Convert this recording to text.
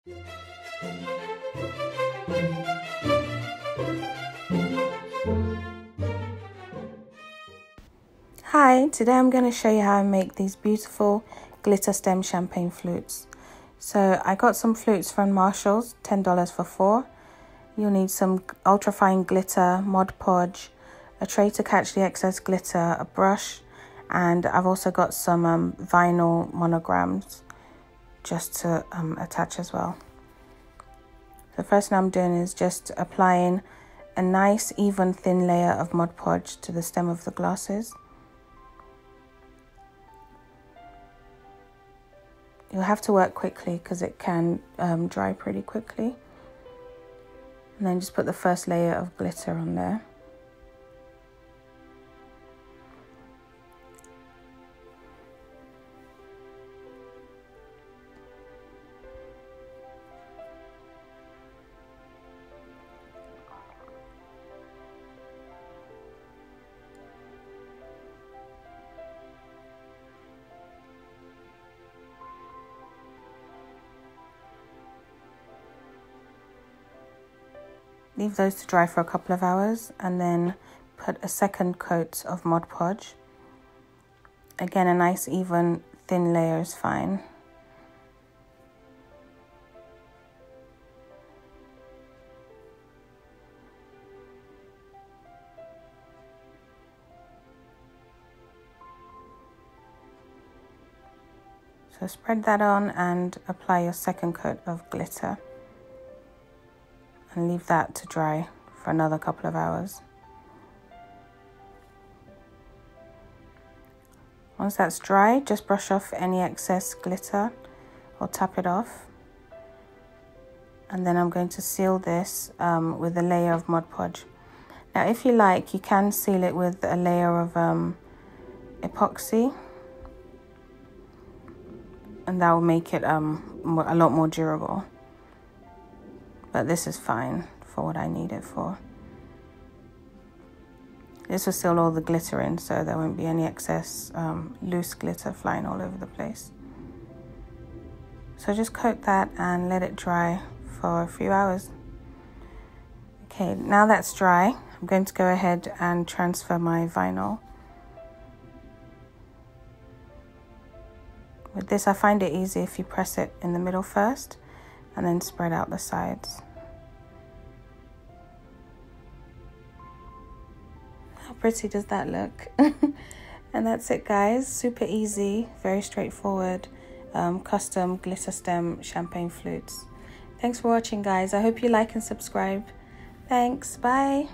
Hi, today I'm going to show you how I make these beautiful glitter stem champagne flutes. So I got some flutes from Marshall's, $10 for 4. You'll need some ultrafine glitter, Mod Podge, a tray to catch the excess glitter, a brush, and I've also got some vinyl monograms just to attach as well. The first thing I'm doing is just applying a nice even thin layer of Mod Podge to the stem of the glasses. You'll have to work quickly because it can dry pretty quickly. And then just put the first layer of glitter on there. Leave those to dry for a couple of hours and then put a second coat of Mod Podge. Again, a nice even thin layer is fine. So spread that on and apply your second coat of glitter. And leave that to dry for another couple of hours. Once that's dry, just brush off any excess glitter or tap it off. And then I'm going to seal this with a layer of Mod Podge. Now, if you like, you can seal it with a layer of epoxy. And that will make it a lot more durable. But this is fine for what I need it for. This will seal all the glitter in, so there won't be any excess loose glitter flying all over the place. So just coat that and let it dry for a few hours. Okay, now that's dry, I'm going to go ahead and transfer my vinyl. With this, I find it easy if you press it in the middle first and then spread out the sides. How pretty does that look? And that's it, guys. Super easy, very straightforward, custom glitter stem champagne flutes. Thanks for watching, guys. I hope you like and subscribe. Thanks, bye.